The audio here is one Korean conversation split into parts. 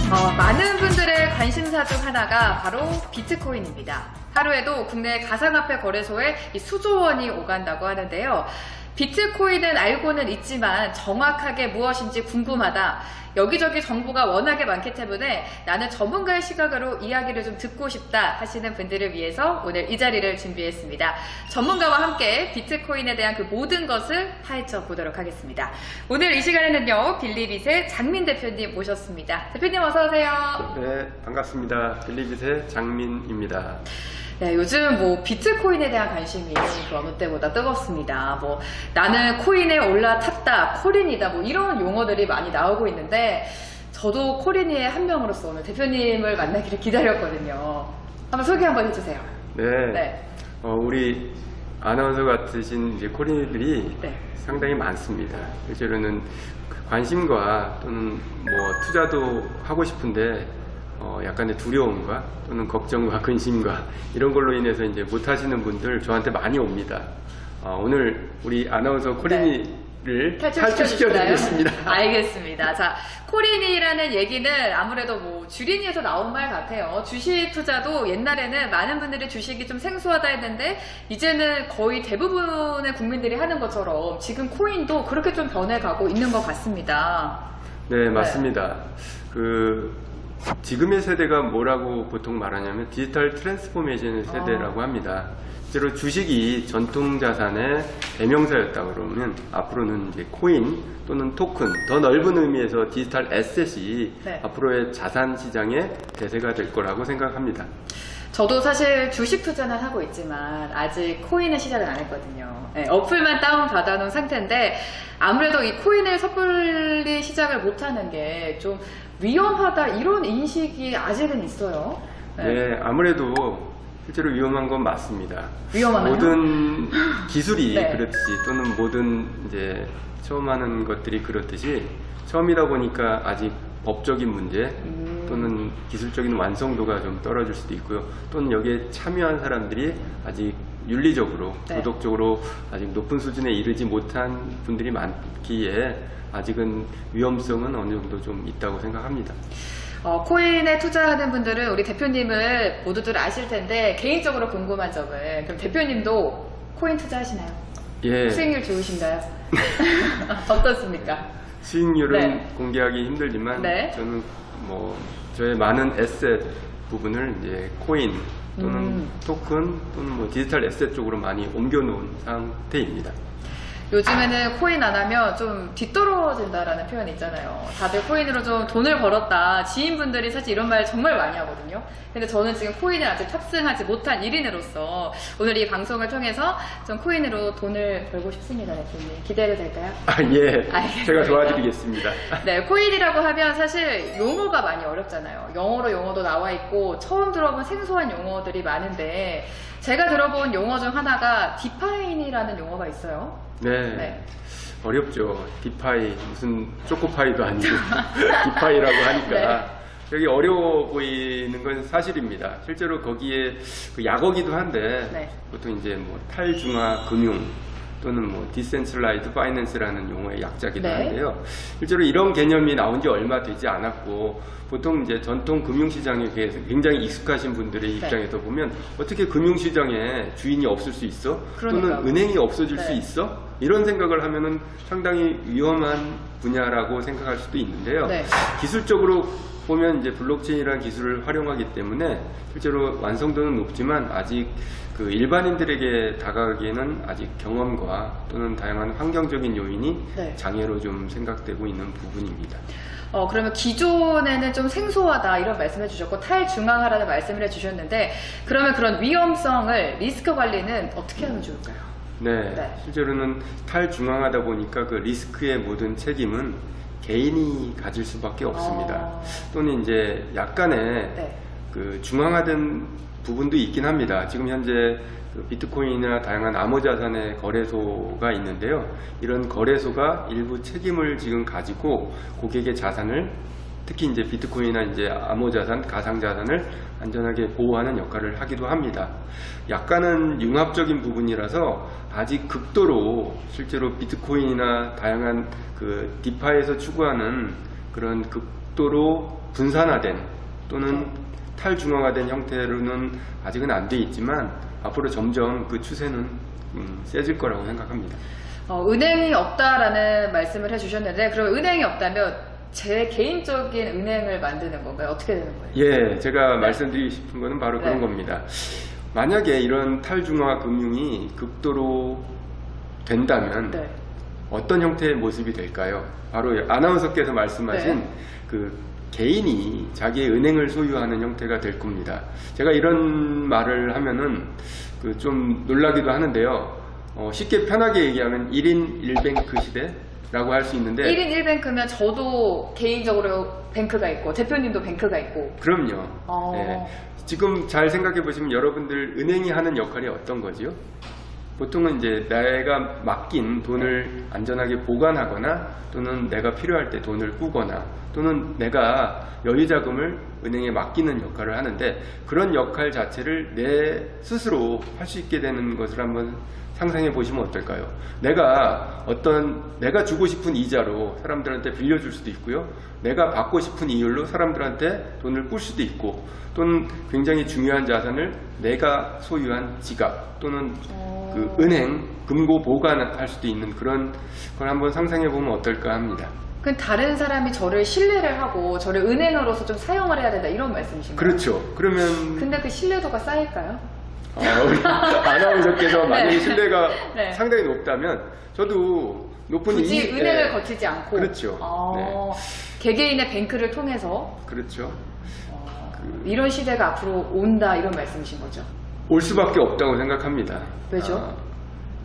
많은 분들의 관심사 중 하나가 바로 비트코인입니다. 하루에도 국내 가상화폐 거래소에 수조 원이 오간다고 하는데요. 비트코인은 알고는 있지만 정확하게 무엇인지 궁금하다. 여기저기 정보가 워낙에 많기 때문에 나는 전문가의 시각으로 이야기를 좀 듣고 싶다 하시는 분들을 위해서 오늘 이 자리를 준비했습니다. 전문가와 함께 비트코인에 대한 그 모든 것을 파헤쳐 보도록 하겠습니다. 오늘 이 시간에는요, 빌리빗의 장민 대표님 모셨습니다. 대표님 어서 오세요. 네, 반갑습니다. 빌리빗의 장민입니다. 네, 요즘 비트코인에 대한 관심이 그 어느 때보다 뜨겁습니다. 나는 코인에 올라탔다, 코린이다, 이런 용어들이 많이 나오고 있는데, 저도 코린이의 한 명으로서 오늘 대표님을 만나기를 기다렸거든요. 한번 소개 한번 해주세요. 네. 우리 아나운서 같으신 이제 코린이들이 상당히 많습니다. 실제로는 관심과 또는 투자도 하고 싶은데, 약간의 두려움과 또는 걱정과 근심과 이런 걸로 인해서 이제 못하시는 분들 저한테 많이 옵니다. 오늘 우리 아나운서 코린이를 탈출시켜 드리겠습니다. 알겠습니다. 자, 코린이라는 얘기는 아무래도 주린이에서 나온 말 같아요. 주식 투자도 옛날에는 많은 분들이 주식이 좀 생소하다 했는데 이제는 거의 대부분의 국민들이 하는 것처럼 지금 코인도 그렇게 좀 변해가고 있는 것 같습니다. 네, 맞습니다. 지금의 세대가 뭐라고 보통 말하냐면 디지털 트랜스포메이션 세대라고 합니다. 실제로 주식이 전통자산의 대명사였다 그러면 앞으로는 이제 코인 또는 토큰, 더 넓은 의미에서 디지털 에셋이 앞으로의 자산 시장의 대세가 될 거라고 생각합니다. 저도 사실 주식 투자는 하고 있지만 아직 코인은 시작을 안 했거든요. 어플만 다운 받아놓은 상태인데 아무래도 이 코인을 섣불리 시작을 못하는 게 좀 위험하다 이런 인식이 아직은 있어요. 네, 아무래도 실제로 위험한 건 맞습니다. 위험하나요? 모든 기술이 그렇듯이 또는 모든 이제 처음 하는 것들이 그렇듯이 처음이다 보니까 아직 법적인 문제 또는 기술적인 완성도가 좀 떨어질 수도 있고요. 또는 여기에 참여한 사람들이 아직 윤리적으로, 도덕적으로 아직 높은 수준에 이르지 못한 분들이 많기에 아직은 위험성은 어느 정도 좀 있다고 생각합니다. 코인에 투자하는 분들은 우리 대표님을 모두들 아실 텐데 개인적으로 궁금한 점은 그럼 대표님도 코인 투자하시나요? 예. 수익률 좋으신가요? 어떻습니까? 수익률은 공개하기 힘들지만 저는 저의 많은 에셋 부분을 이제 코인 또는 토큰 또는 디지털 에셋 쪽으로 많이 옮겨놓은 상태입니다. 요즘에는 코인 안 하면 좀 뒤떨어진다라는 표현이 있잖아요. 다들 코인으로 좀 돈을 벌었다. 지인분들이 사실 이런 말 정말 많이 하거든요. 근데 저는 지금 코인을 아직 탑승하지 못한 1인으로서 오늘 이 방송을 통해서 좀 코인으로 돈을 벌고 싶습니다. 대표님. 기대해도 될까요? 예. 알겠습니다. 제가 도와드리겠습니다. 네, 코인이라고 하면 사실 용어가 많이 어렵잖아요. 영어로 용어도 나와 있고 처음 들어본 생소한 용어들이 많은데 제가 들어본 용어 중 하나가 디파이라는 용어가 있어요. 네. 어렵죠. 디파이, 무슨 초코파이도 아니고 디파이라고 하니까 여기 어려워 보이는 건 사실입니다. 실제로 거기에 약어기도 한데 보통 이제 탈중화 금융 또는 디센트럴라이즈 파이낸스라는 용어의 약자기도 한데요. 실제로 이런 개념이 나온 지 얼마 되지 않았고 보통 이제 전통 금융시장에 굉장히 익숙하신 분들의 입장에서 보면 어떻게 금융시장에 주인이 없을 수 있어? 또는 은행이 없어질 수 있어? 이런 생각을 하면은 상당히 위험한 분야라고 생각할 수도 있는데요. 기술적으로 보면 이제 블록체인이라는 기술을 활용하기 때문에 실제로 완성도는 높지만 아직 일반인들에게 다가가기에는 아직 경험과 또는 다양한 환경적인 요인이 장애로 좀 생각되고 있는 부분입니다. 그러면 기존에는 좀 생소하다 이런 말씀해 주셨고 탈중앙화라는 말씀을 해 주셨는데 그러면 그런 위험성을 리스크 관리는 어떻게 하면 좋을까요? 실제로는 탈중앙하다 보니까 그 리스크의 모든 책임은 개인이 가질 수밖에 없습니다. 또는 이제 약간의 중앙화된 부분도 있긴 합니다. 지금 현재 비트코인이나 다양한 암호자산의 거래소가 있는데요. 이런 거래소가 일부 책임을 지금 가지고 고객의 자산을 특히 이제 비트코인이나 이제 암호자산, 가상자산을 안전하게 보호하는 역할을 하기도 합니다. 약간은 융합적인 부분이라서 아직 극도로 실제로 비트코인이나 다양한 디파이에서 추구하는 그런 극도로 분산화된 또는 탈중앙화된 형태로는 아직은 안 돼 있지만 앞으로 점점 그 추세는 세질 거라고 생각합니다. 은행이 없다라는 말씀을 해주셨는데, 그럼 은행이 없다면 제 개인적인 은행을 만드는 건가요? 어떻게 되는 거예요? 예, 제가 말씀드리고 싶은 거는 바로 그런 겁니다. 만약에 이런 탈중앙화 금융이 극도로 된다면 어떤 형태의 모습이 될까요? 바로 아나운서께서 말씀하신 그 개인이 자기의 은행을 소유하는 형태가 될 겁니다. 제가 이런 말을 하면은 좀 놀라기도 하는데요. 쉽게 편하게 얘기하면 1인 1뱅크 시대라고 할 수 있는데, 1인 1뱅크면 저도 개인적으로 뱅크가 있고 대표님도 뱅크가 있고. 그럼요. 네. 지금 잘 생각해 보시면 여러분들 은행이 하는 역할이 어떤 거지요? 보통은 이제 내가 맡긴 돈을 안전하게 보관하거나 또는 내가 필요할 때 돈을 꾸거나 또는 내가 여유자금을 은행에 맡기는 역할을 하는데, 그런 역할 자체를 내 스스로 할 수 있게 되는 것을 한번 상상해 보시면 어떨까요? 내가 주고 싶은 이자로 사람들한테 빌려줄 수도 있고요. 내가 받고 싶은 이율로 사람들한테 돈을 꿀 수도 있고, 또는 굉장히 중요한 자산을 내가 소유한 지갑 또는 그 은행, 금고 보관할 수도 있는 그런 걸 한번 상상해 보면 어떨까 합니다. 그럼 다른 사람이 저를 신뢰를 하고 저를 은행으로서 좀 사용을 해야 된다, 이런 말씀이신가요? 그렇죠. 그러면 근데 그 신뢰도가 쌓일까요? 우리 아나운서께서 만약에 신뢰가 상당히 높다면 저도 높은 굳이 은행을 거치지 않고. 그렇죠. 개개인의 뱅크를 통해서. 그렇죠. 이런 시대가 앞으로 온다, 이런 말씀이신 거죠? 올 수밖에 없다고 생각합니다. 왜죠?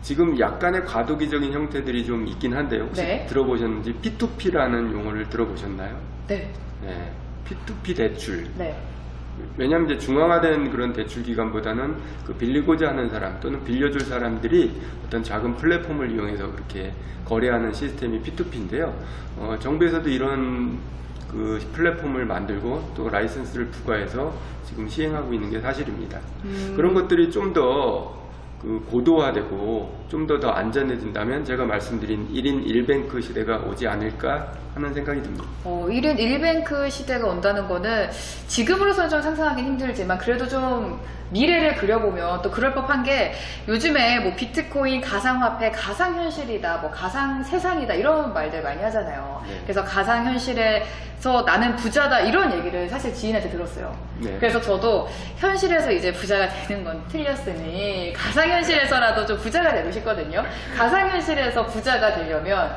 지금 약간의 과도기적인 형태들이 좀 있긴 한데요. 혹시 들어보셨는지 P2P라는 용어를 들어보셨나요? 네. P2P 대출. 네. 왜냐하면 이제 중앙화된 그런 대출 기관보다는 그 빌리고자 하는 사람 또는 빌려줄 사람들이 어떤 작은 플랫폼을 이용해서 그렇게 거래하는 시스템이 P2P인데요. 정부에서도 이런 그 플랫폼을 만들고 또 라이선스를 부과해서 지금 시행하고 있는 게 사실입니다. 그런 것들이 좀 더 고도화되고 좀 더 안전해진다면 제가 말씀드린 1인 1뱅크 시대가 오지 않을까 하는 생각이 듭니다. 1인 1뱅크 시대가 온다는 거는 지금으로서는 좀 상상하기 힘들지만 그래도 좀 미래를 그려보면 또 그럴 법한 게, 요즘에 뭐 비트코인, 가상화폐, 가상현실이다, 뭐 가상세상이다, 이런 말들 많이 하잖아요. 그래서 가상현실에서 나는 부자다, 이런 얘기를 사실 지인한테 들었어요. 그래서 저도 현실에서 이제 부자가 되는 건 틀렸으니 가상현실에서라도 좀 부자가 되고 싶거든요. 가상현실에서 부자가 되려면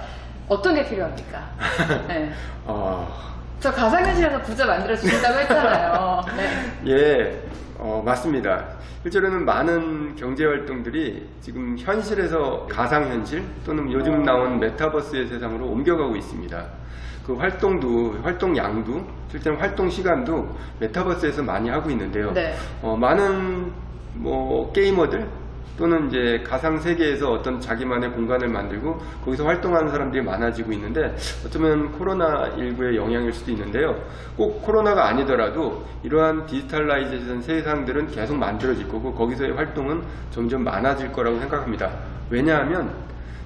어떤 게 필요합니까? 저 가상현실에서 부자 만들어 주신다고 했잖아요. 맞습니다. 실제로는 많은 경제활동들이 지금 현실에서 가상현실 또는 요즘 나온 메타버스의 세상으로 옮겨가고 있습니다. 그 활동 양도, 실제로 활동 시간도 메타버스에서 많이 하고 있는데요. 많은 게이머들 또는 이제 가상 세계에서 어떤 자기만의 공간을 만들고 거기서 활동하는 사람들이 많아지고 있는데, 어쩌면 코로나19의 영향일 수도 있는데요. 꼭 코로나가 아니더라도 이러한 디지털라이제이션 세상들은 계속 만들어질 거고 거기서의 활동은 점점 많아질 거라고 생각합니다. 왜냐하면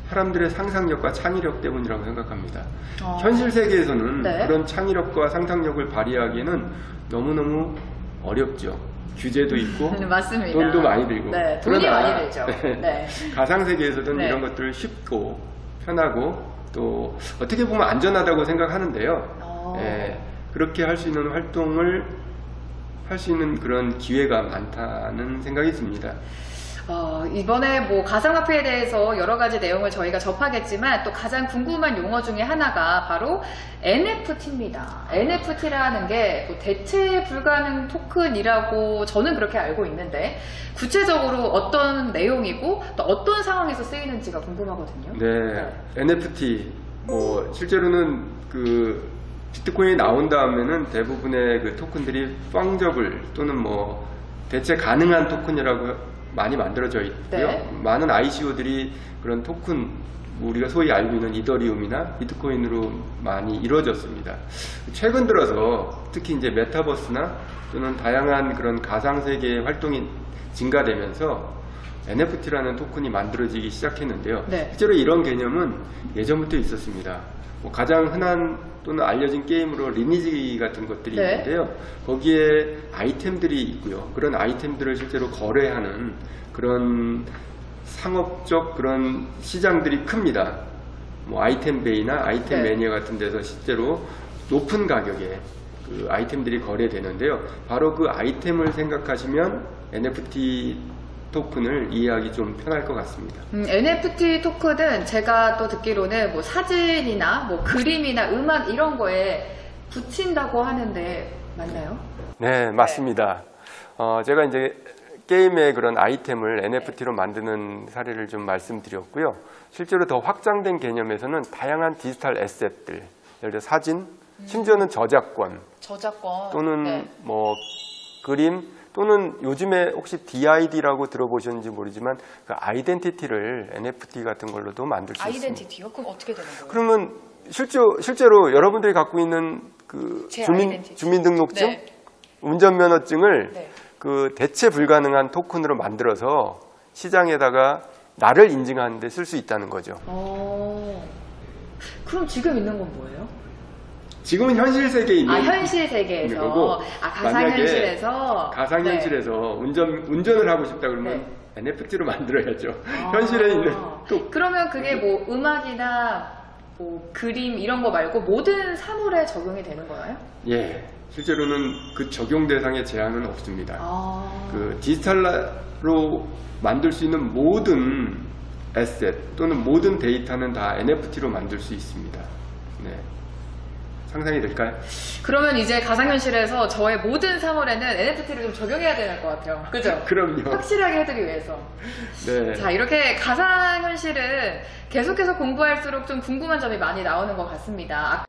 사람들의 상상력과 창의력 때문이라고 생각합니다. 현실 세계에서는 그런 창의력과 상상력을 발휘하기에는 너무너무 어렵죠. 규제도 있고 맞습니다. 돈도 많이 들고. 돈이 많이 들죠. 가상세계에서는 이런 것들을 쉽고 편하고 또 어떻게 보면 안전하다고 생각하는데요. 그렇게 할 수 있는 활동을 할 수 있는 그런 기회가 많다는 생각이 듭니다. 이번에 뭐 가상화폐에 대해서 여러 가지 내용을 저희가 접하겠지만 또 가장 궁금한 용어 중에 하나가 바로 NFT입니다. NFT라는 게 뭐 대체 불가능 토큰이라고 저는 그렇게 알고 있는데, 구체적으로 어떤 내용이고 또 어떤 상황에서 쓰이는지가 궁금하거든요. NFT 실제로는 비트코인이 나온 다음에는 대부분의 그 토큰들이 펑저블 또는 대체 가능한 토큰이라고 많이 만들어져 있고요. 많은 ICO들이 그런 토큰, 우리가 소위 알고 있는 이더리움이나 비트코인으로 많이 이루어졌습니다. 최근 들어서 특히 이제 메타버스나 또는 다양한 그런 가상세계의 활동이 증가되면서 NFT라는 토큰이 만들어지기 시작했는데요. 네. 실제로 이런 개념은 예전부터 있었습니다. 뭐 가장 흔한 또는 알려진 게임으로 리니지 같은 것들이 네. 있는데요. 거기에 아이템들이 있고요. 그런 아이템들을 실제로 거래하는 그런 상업적 그런 시장들이 큽니다. 뭐 아이템베이나 아이템 네. 매니아 같은 데서 실제로 높은 가격에 그 아이템들이 거래되는데요. 바로 그 아이템을 생각하시면 NFT 토큰을 이해하기 좀 편할 것 같습니다. NFT 토큰은 제가 또 듣기로는 뭐 사진이나 뭐 그림이나 음악 이런 거에 붙인다고 하는데 맞나요? 네, 맞습니다. 제가 이제 게임의 그런 아이템을 NFT로 만드는 사례를 좀 말씀드렸고요. 실제로 더 확장된 개념에서는 다양한 디지털 에셋들, 예를 들어 사진, 심지어는 저작권 또는 네. 뭐 그림 또는 요즘에 혹시 DID라고 들어보셨는지 모르지만 그 아이덴티티를 NFT 같은 걸로도 만들 수 있습니다. 아이덴티티요? 그럼 어떻게 되는 거예요? 그러면 실제로 여러분들이 갖고 있는 그 제 아이덴티티. 주민등록증, 네. 운전면허증을 네. 그 대체 불가능한 토큰으로 만들어서 시장에다가 나를 인증하는 데 쓸 수 있다는 거죠. 그럼 지금 있는 건 뭐예요? 지금은 현실 세계에 있는 현실 세계에서. 있는 거고, 가상현실에서. 가상현실에서 운전을 하고 싶다 그러면 NFT로 만들어야죠. 현실에 있는 그러면 그게 뭐 음악이나 뭐 그림 이런 거 말고 모든 사물에 적용이 되는 거예요? 예, 실제로는 그 적용 대상의 제한은 없습니다. 그 디지털로 만들 수 있는 모든 에셋 또는 모든 데이터는 다 NFT로 만들 수 있습니다. 네. 상상이 될까요? 그러면 이제 가상현실에서 저의 모든 사물에는 NFT를 좀 적용해야 되는 것 같아요. 그죠? 그럼요. 확실하게 해드리기 위해서. 네. 자, 이렇게 가상현실은 계속해서 공부할수록 좀 궁금한 점이 많이 나오는 것 같습니다.